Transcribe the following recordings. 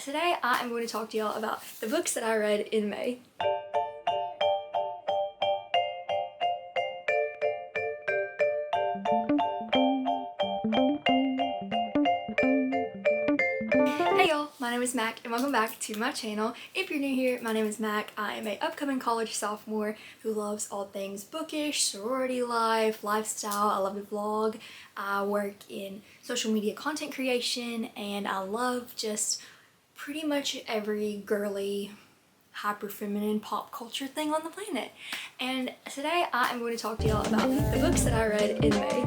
today I am going to talk to y'all about the books that I read in May. Hey y'all, my name is Mac and welcome back to my channel. If you're new here, my name is Mac. I am an upcoming college sophomore who loves all things bookish, sorority life, lifestyle. I love to vlog. I work in social media content creation and I love just pretty much every girly, hyper feminine pop culture thing on the planet. And today I am going to talk to y'all about the books that I read in May.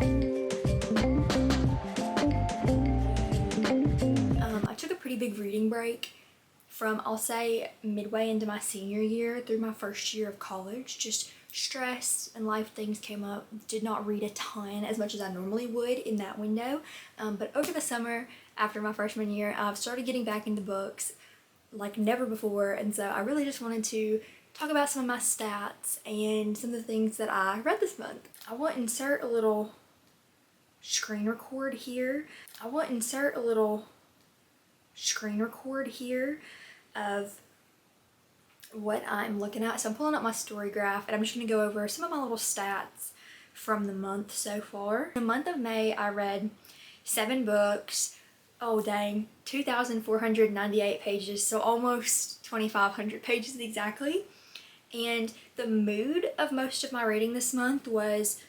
I took a pretty big reading break from, I'll say, midway into my senior year through my first year of college. Just stress and life things came up. Did not read a ton as much as I normally would in that window. But over the summer, after my freshman year, I've started getting back into books like never before. And so I really just wanted to talk about some of my stats and some of the things that I read this month. I will insert a little screen record here. Of what I'm looking at. So I'm pulling up my Storygraph and I'm just going to go over some of my little stats from the month so far. In the month of May, I read 7 books. Oh dang, 2,498 pages, so almost 2,500 pages exactly. And the mood of most of my reading this month was,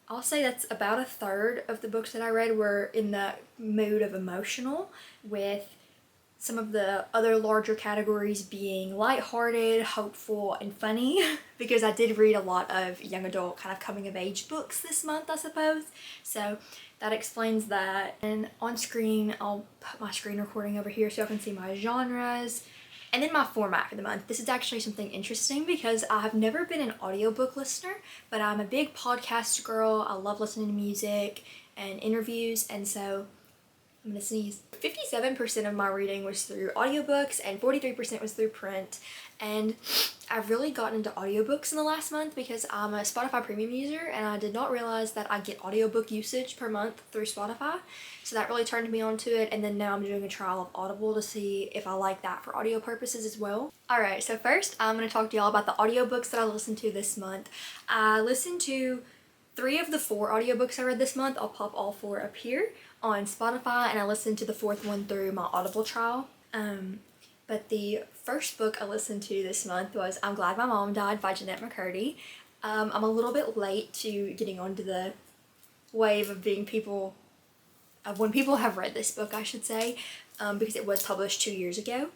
I'll say that's about a third of the books that I read were in the mood of emotional, with some of the other larger categories being lighthearted, hopeful, and funny, because I did read a lot of young adult kind of coming of age books this month, I suppose. So that explains that. And on screen, I'll put my screen recording over here so I can see my genres. And then my format for the month. This is actually something interesting because I have never been an audiobook listener, but I'm a big podcast girl. I love listening to music and interviews, and so I'm gonna sneeze. 57% of my reading was through audiobooks and 43% was through print. And I've really gotten into audiobooks in the last month because I'm a Spotify premium user and I did not realize that I get audiobook usage per month through Spotify. So that really turned me onto it, and then now I'm doing a trial of Audible to see if I like that for audio purposes as well. Alright, so first I'm going to talk to y'all about the audiobooks that I listened to this month. I listened to 3 of the 4 audiobooks I read this month. I'll pop all 4 up here on Spotify, and I listened to the 4th one through my Audible trial. But the first book I listened to this month was I'm Glad My Mom Died by Jennette McCurdy. I'm a little bit late to getting onto the wave of when people have read this book, I should say, because it was published 2 years ago.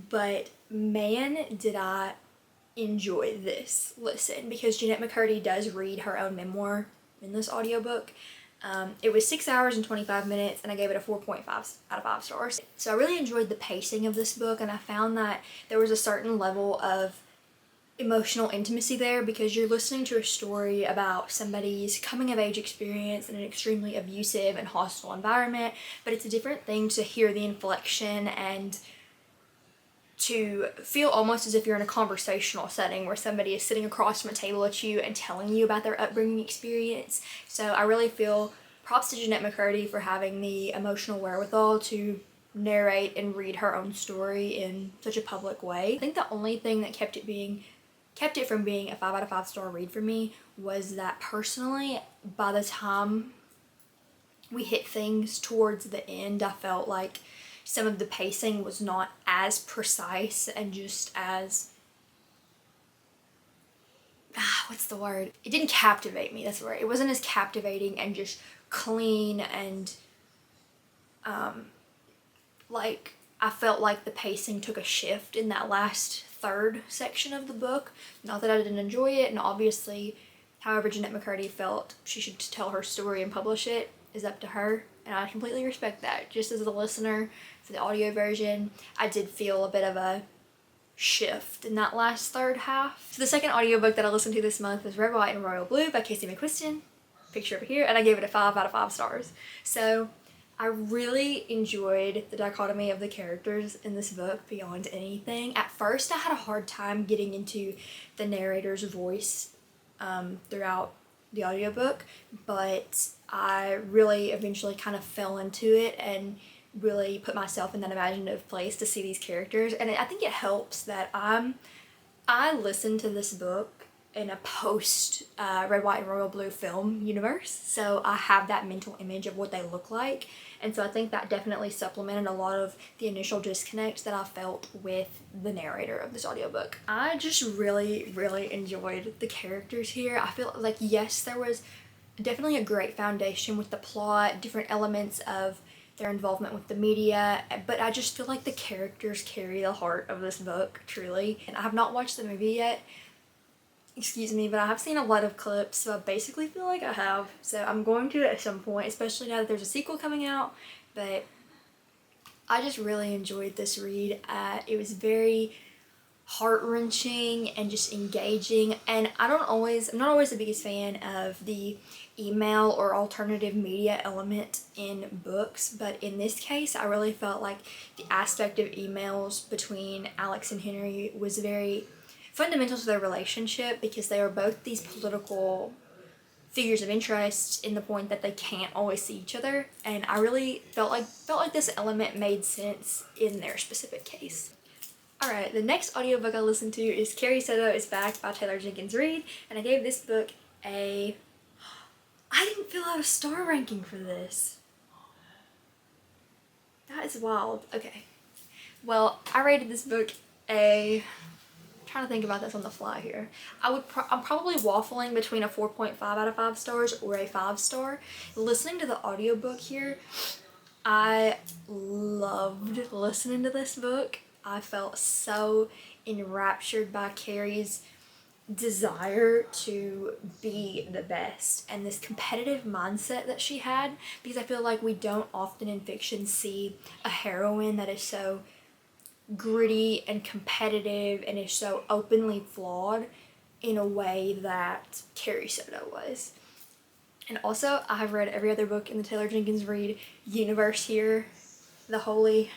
But man, did I enjoy this listen, because Jennette McCurdy does read her own memoir in this audiobook. It was 6 hours and 25 minutes and I gave it a 4.5 out of 5 stars. So I really enjoyed the pacing of this book, and I found that there was a certain level of emotional intimacy there because you're listening to a story about somebody's coming of age experience in an extremely abusive and hostile environment, but it's a different thing to hear the inflection and to feel almost as if you're in a conversational setting where somebody is sitting across from a table at you and telling you about their upbringing experience. So I really feel props to Jennette McCurdy for having the emotional wherewithal to narrate and read her own story in such a public way. I think the only thing that kept it from being a 5 out of 5 star read for me was that personally, by the time we hit things towards the end, I felt like some of the pacing was not as precise and just as, what's the word? It didn't captivate me, that's the word. It wasn't as captivating and just clean, and like I felt like the pacing took a shift in that last third section of the book. Not that I didn't enjoy it, and obviously however Jennette McCurdy felt she should tell her story and publish it is up to her, and I completely respect that. Just as a listener for the audio version, I did feel a bit of a shift in that last third half. So the second audiobook that I listened to this month was Red, White, and Royal Blue by McQuiston, picture over here, and I gave it a 5 out of 5 stars. So I really enjoyed the dichotomy of the characters in this book beyond anything. At first I had a hard time getting into the narrator's voice throughout the audiobook, but I really eventually kind of fell into it and really put myself in that imaginative place to see these characters. And I think it helps that I listened to this book in a post Red, White, and Royal Blue film universe, so I have that mental image of what they look like, and so I think that definitely supplemented a lot of the initial disconnect that I felt with the narrator of this audiobook. I just really enjoyed the characters here. I feel like, yes, there was definitely a great foundation with the plot, different elements of their involvement with the media, but I just feel like the characters carry the heart of this book, truly. And I have not watched the movie yet, excuse me, but I have seen a lot of clips, so I basically feel like I have. So I'm going to at some point, especially now that there's a sequel coming out. But I just really enjoyed this read. It was very heart-wrenching and just engaging, and I'm not always the biggest fan of the email or alternative media element in books, but in this case I really felt like the aspect of emails between Alex and Henry was very fundamental to their relationship, because they are both these political figures of interest in the point that they can't always see each other, and I really felt like this element made sense in their specific case. Alright, the next audiobook I listened to is Carrie, Soto is Back by Taylor Jenkins Reid, and I gave this book I didn't fill out a star ranking for this. That is wild. Okay. Well, I rated this book I'm trying to think about this on the fly here. I'm probably waffling between a 4.5 out of 5 stars or a 5 star. Listening to the audiobook here, I loved listening to this book. I felt so enraptured by Carrie's desire to be the best and this competitive mindset that she had, because I feel like we don't often in fiction see a heroine that is so gritty and competitive and is so openly flawed in a way that Carrie Soto was. And also, I have read every other book in the Taylor Jenkins Reid universe here, the Holy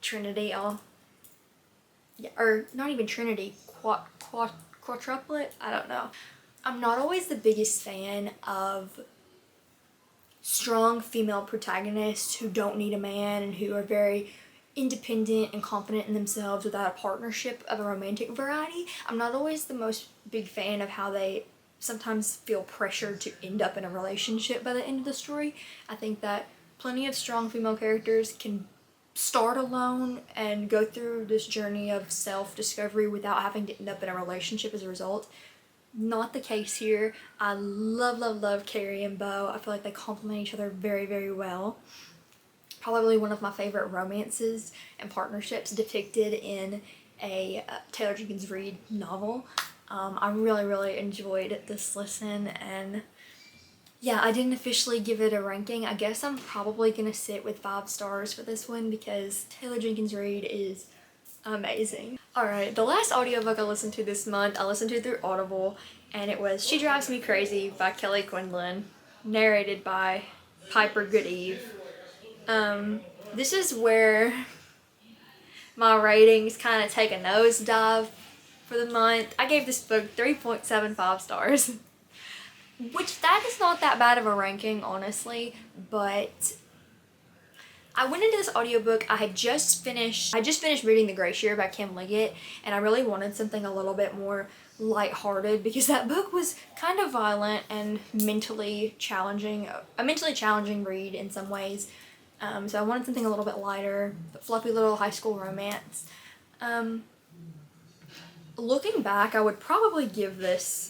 Trinity, or not even Trinity, quadruplet, I don't know. I'm not always the biggest fan of strong female protagonists who don't need a man and who are very independent and confident in themselves without a partnership of a romantic variety. I'm not always the most big fan of how they sometimes feel pressured to end up in a relationship by the end of the story. I think that plenty of strong female characters can start alone and go through this journey of self-discovery without having to end up in a relationship as a result. Not the case here. I love Carrie and Beau. I feel like they complement each other very well. Probably one of my favorite romances and partnerships depicted in a Taylor Jenkins Reid novel. I really enjoyed this listen, and yeah, I didn't officially give it a ranking. I guess I'm probably gonna sit with 5 stars for this one because Taylor Jenkins Reid is amazing. Alright, the last audiobook I listened to this month, I listened to through Audible, and it was She Drives Me Crazy by Kelly Quindlen, narrated by Piper Goodeve. This is where my ratings kind of take a nosedive for the month. I gave this book 3.75 stars. Which, that is not that bad of a ranking, honestly, but I went into this audiobook, I just finished reading The Gray Shear by Kim Liggett, and I really wanted something a little bit more lighthearted because that book was kind of violent and mentally challenging, a mentally challenging read in some ways. So I wanted something a little bit lighter, but fluffy little high school romance. Looking back, I would probably give this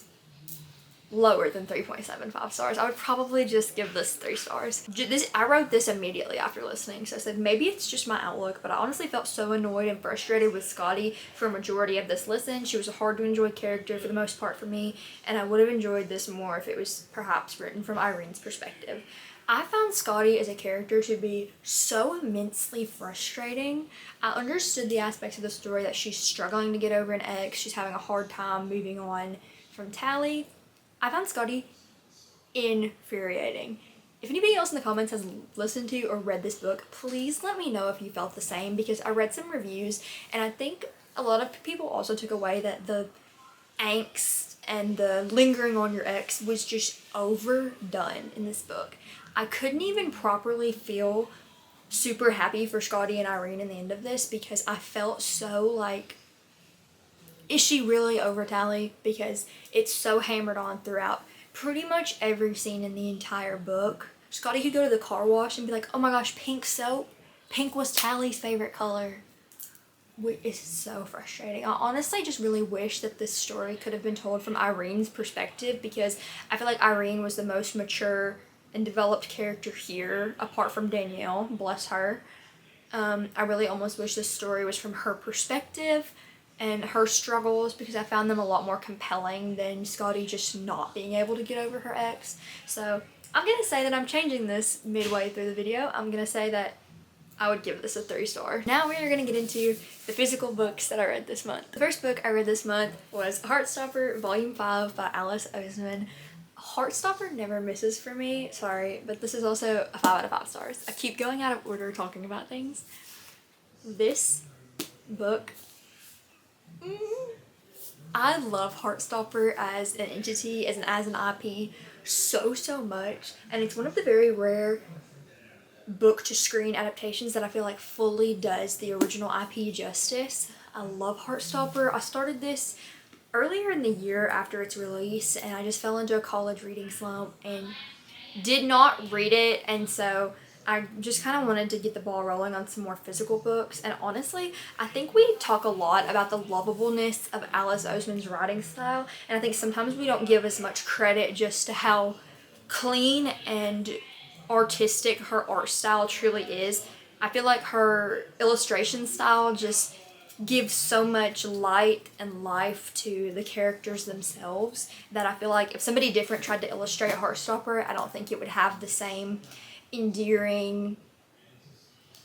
lower than 3.75 stars. I would probably just give this 3 stars. I wrote this immediately after listening, so I said maybe it's just my outlook, but I honestly felt so annoyed and frustrated with Scotty for a majority of this listen. She was a hard to enjoy character for the most part for me, and I would have enjoyed this more if it was perhaps written from Irene's perspective. I found Scotty as a character to be so immensely frustrating. I understood the aspects of the story that she's struggling to get over an ex, she's having a hard time moving on from Tally. I found Scotty infuriating. If anybody else in the comments has listened to or read this book, please let me know if you felt the same, because I read some reviews and I think a lot of people also took away that the angst and the lingering on your ex was just overdone in this book. I couldn't even properly feel super happy for Scotty and Irene in the end of this, because I felt so like, is she really over Tally? Because it's so hammered on throughout pretty much every scene in the entire book. Scotty could go to the car wash and be like, oh my gosh, pink soap. Pink was Tally's favorite color. Which is so frustrating. I honestly just really wish that this story could have been told from Irene's perspective, because I feel like Irene was the most mature and developed character here, apart from Danielle, bless her. I really almost wish this story was from her perspective and her struggles, because I found them a lot more compelling than Scotty just not being able to get over her ex. So I'm gonna say that I'm changing this midway through the video. I'm gonna say that I would give this a 3-star. Now we are gonna get into the physical books that I read this month. The first book I read this month was Heartstopper Volume 5 by Alice Oseman. Heartstopper never misses for me, sorry, but this is also a 5 out of 5 stars. I keep going out of order talking about things. This book, I love Heartstopper as an entity, as an IP so much, and it's one of the very rare book to screen adaptations that I feel like fully does the original IP justice. I love Heartstopper. I started this earlier in the year after its release, and I just fell into a college reading slump and did not read it, and so I just kind of wanted to get the ball rolling on some more physical books. And honestly, I think we talk a lot about the lovableness of Alice Oseman's writing style, and I think sometimes we don't give as much credit just to how clean and artistic her art style truly is. I feel like her illustration style just gives so much light and life to the characters themselves that I feel like if somebody different tried to illustrate Heartstopper, I don't think it would have the same endearing,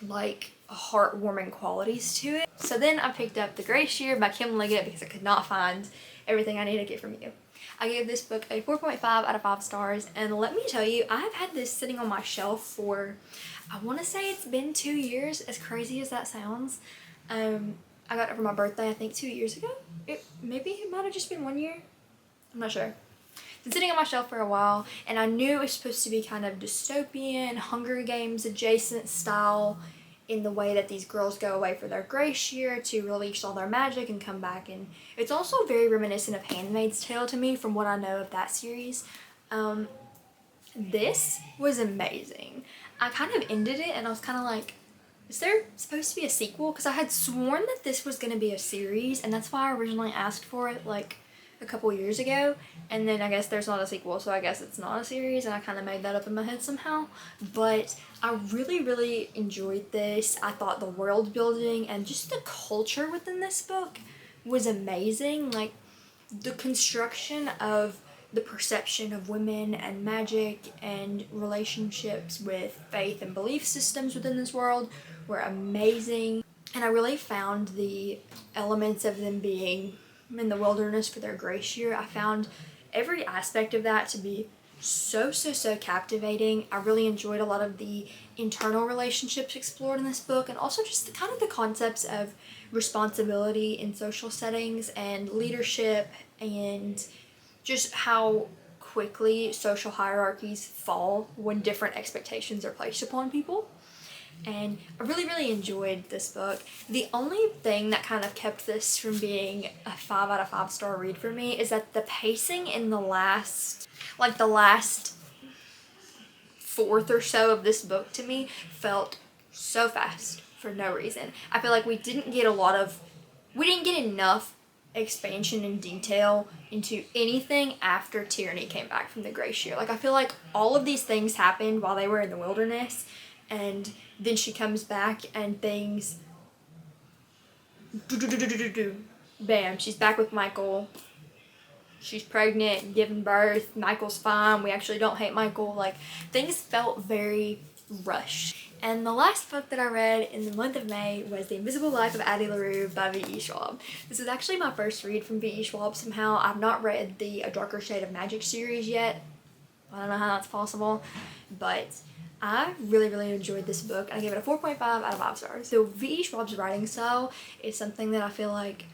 like, heartwarming qualities to it. So then I picked up The Gray Shear by Kim Liggett because I could not find everything I needed to get from you. I gave this book a 4.5 out of 5 stars, and let me tell you, I have had this sitting on my shelf for, I want to say it's been 2 years, as crazy as that sounds. I got it for my birthday, I think 2 years ago. Maybe it might have just been 1 year. I'm not sure. It's been sitting on my shelf for a while, and I knew it was supposed to be kind of dystopian, Hunger Games adjacent style, in the way that these girls go away for their Gray Shear to release all their magic and come back. And it's also very reminiscent of Handmaid's Tale to me from what I know of that series. This was amazing. I kind of ended it and I was kind of like, is there supposed to be a sequel? Because I had sworn that this was going to be a series, and that's why I originally asked for it like a couple years ago, and then I guess there's not a sequel, so I guess it's not a series, and I kind of made that up in my head somehow. But I really enjoyed this. I thought the world building and just the culture within this book was amazing. Like, the construction of the perception of women and magic and relationships with faith and belief systems within this world were amazing, and I really found the elements of them being in the wilderness for their Gray Shear, I found every aspect of that to be so captivating. I really enjoyed a lot of the internal relationships explored in this book, and also just kind of the concepts of responsibility in social settings and leadership, and just how quickly social hierarchies fall when different expectations are placed upon people. And I really enjoyed this book. The only thing that kind of kept this from being a 5 out of 5 star read for me is that the pacing in the last fourth or so of this book to me felt so fast for no reason. I feel like we didn't get enough expansion and detail into anything after Tyranny came back from the Gray Shear. Like, I feel like all of these things happened while they were in the wilderness, and then she comes back and things bam, she's back with Michael. She's pregnant, giving birth, Michael's fine, we actually don't hate Michael. Like, things felt very rushed. And the last book that I read in the month of May was The Invisible Life of Addie Larue by V.E. Schwab. This is actually my first read from V.E. Schwab somehow. I've not read the A Darker Shade of Magic series yet. I don't know how that's possible, but I really enjoyed this book. I gave it a 4.5 out of 5 stars. So V.E. Schwab's writing style is something that I feel like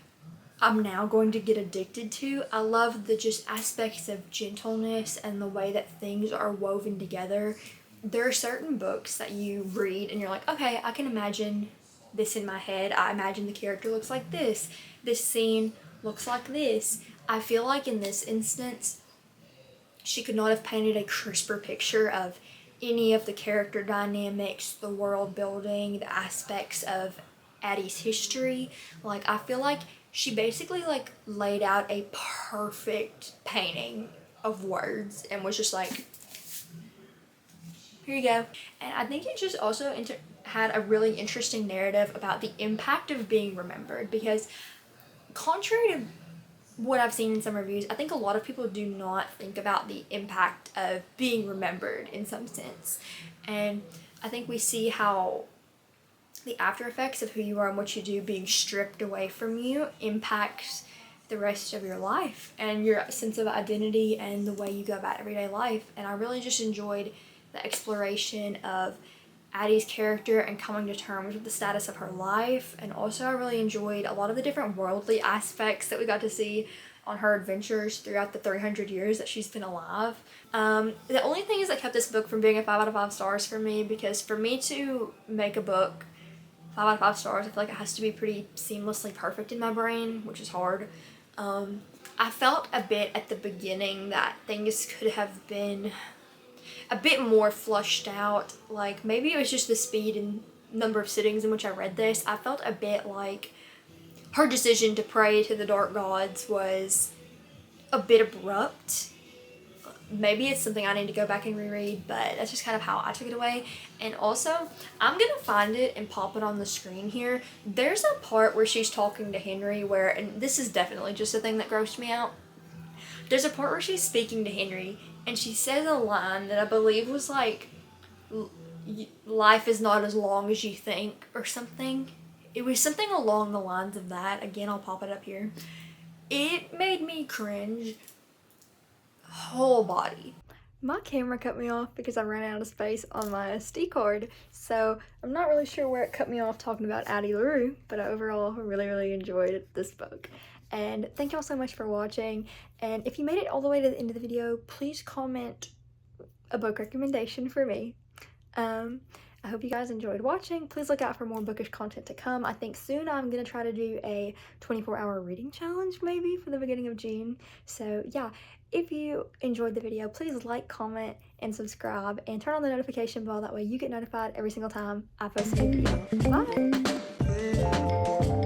I'm now going to get addicted to. I love the just aspects of gentleness and the way that things are woven together there are certain books that you read and you're like, okay, I can imagine this in my head. I imagine the character looks like this scene looks like this. I feel like in this instance, she could not have painted a crisper picture of any of the character dynamics, the world building, the aspects of Addie's history. Like, I feel like she basically like laid out a perfect painting of words and was just like, here you go. And I think it just also had a really interesting narrative about the impact of being remembered, because contrary to what I've seen in some reviews, I think a lot of people do not think about the impact of being remembered in some sense. And I think we see how the after effects of who you are and what you do being stripped away from you impacts the rest of your life and your sense of identity and the way you go about everyday life. And I really just enjoyed the exploration of Addie's character and coming to terms with the status of her life. And also I really enjoyed a lot of the different worldly aspects that we got to see on her adventures throughout the 300 years that she's been alive. The only thing is that kept this book from being a 5 out of 5 stars for me, because for me to make a book 5 out of 5 stars, I feel like it has to be pretty seamlessly perfect in my brain, which is hard. I felt a bit at the beginning that things could have been a bit more flushed out. Like, maybe it was just the speed and number of sittings in which I read this. I felt a bit like her decision to pray to the dark gods was a bit abrupt. Maybe it's something I need to go back and reread, but that's just kind of how I took it away. And also, I'm gonna find it and pop it on the screen here. There's a part where she's talking to Henry where, and this is definitely just a thing that grossed me out. There's a part where she's speaking to Henry and she says a line that I believe was like, life is not as long as you think, or something. It was something along the lines of that. Again, I'll pop it up here. It made me cringe whole body. My camera cut me off because I ran out of space on my SD card, so I'm not really sure where it cut me off talking about Addie Larue, but I overall really enjoyed this book. And thank y'all so much for watching, and if you made it all the way to the end of the video, please comment a book recommendation for me. I hope you guys enjoyed watching. Please look out for more bookish content to come. I think soon I'm gonna try to do a 24-hour reading challenge maybe for the beginning of June. So yeah, if you enjoyed the video, please like, comment, and subscribe, and turn on the notification bell. That way you get notified every single time I post a new video. Bye!